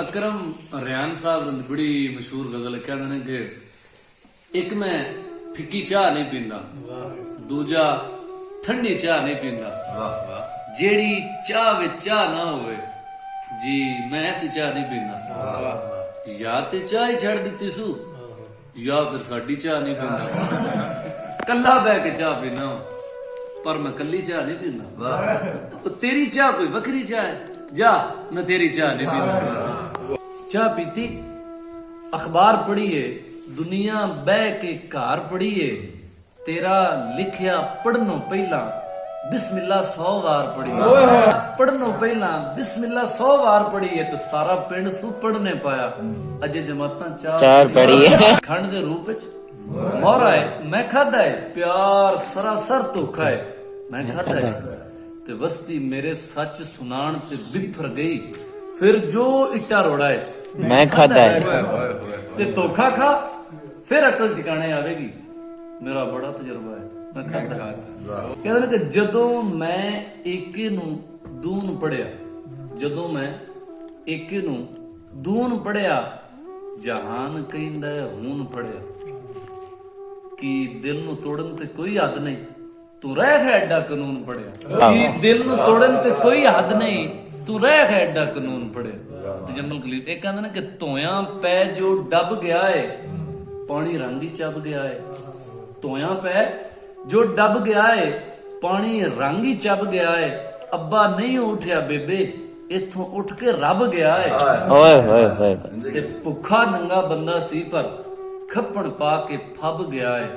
अकरम रियान साहब ने बड़ी मशहूर गजल कहते हैं कि एक मैं फिक्की चाह नहीं पींदा, दूजा ठंडी चाह नहीं पींदा, जेड़ी चाह विच चाह ना होवे जी मैं ऐसी चाह नहीं पींदा। या ते चाह ही छड़ दिती सू या फिर साडी चाह नहीं पींदा। कल्ला बह के चाह पीना पर मैं कल्ली चाह नहीं पींदा। तो तेरी चाह कोई बकरी चाह है, जा मैं तेरी चाह नहीं पींदा। चाह पीती अखबार पढ़िए दुनिया बह के घर पढ़िए, तेरा लिखिया पढ़नो पहला बिस्मिल्लाह 100 बार पढ़िए। पढ़नो पहला बिस्मिल्लाह 100 बार पढ़िए तो सारा पिंड सू पढ़ने पाया। अजे जमाता चार पढ़िए। खंड दे रूप विच मोहरा है मैं खादा है, प्यार सरासर धोखा है मैं खादा है, ते वस्ती मेरे सच सुनान ते बिफर गई, फिर जो इट्टा रोड़ा है मैं खादा है, ते धोखा खा फिर अकल ठिकाने आवेगी, मेरा बड़ा तजर्बा है मैं खादा है। कहते कि जदों मैं एके नू दून पढ़िया, जदों मैं एके नू दून पढ़िया, जहान कहंदा हून पढ़िया, कि दिल नू तोड़न ते कोई हद नहीं तू रह है एडा कानून पढ़िया। कि दिल नू तोड़न ते कोई हद नहीं तू रह है एडा कानून पढ़िया। ते जमल खलील एक कहंदा ना कि धोया पै जो डब गया है पानी रंग ही चब गया है। धोया पै जो डब गया है पानी रंग ही चब गया है, अब्बा नहीं उठिया बेबे इथों उठ के रब गया है। ते भुखा नंगा बंदा सी पर खप्पण पा के फब गया है,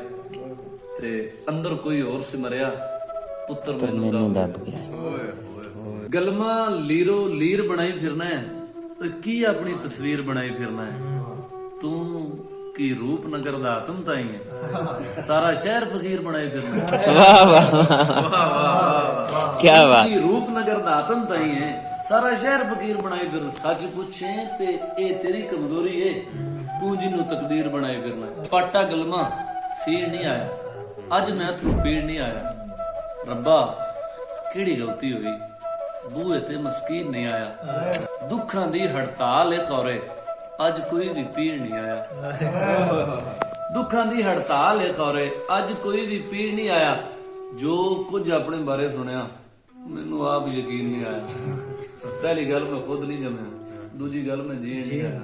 ते अंदर कोई और से मरिया पुत्र मैनू दब गया। गलमा लीरो लीर बनाई फिरना है तो की अपनी तस्वीर बनाई फिरना है। तू की रूपनगर दा आतम ताई है, सारा शहर फकीर बनाई फिरना है। वाह वाह क्या बात। की रूपनगर दा आतम ताई है, सारा शहर फकीर बनाई फिरना। सच पूछे ते ए तेरी कमजोरी है, तू जिन्नू तकदीर बनाई फिरना। पाटा गलमा सीर नहीं आया, अज मैं तू पीड़ नहीं आया। रब्बा केड़ी गलती हुई बूहे ते मस्कीन नहीं आया। दुखां दी हड़ताल है खौरे अज कोई भी पीड़ नहीं आया। दुखां दी हड़ताल है खौरे अज कोई भी पीड़ नहीं आया। जो कुछ अपने बारे सुनिया मैनू आप यकीन नहीं आया। पहली गल मैं खुद नहीं जमया, दूजी गल मैं जी नहीं आया।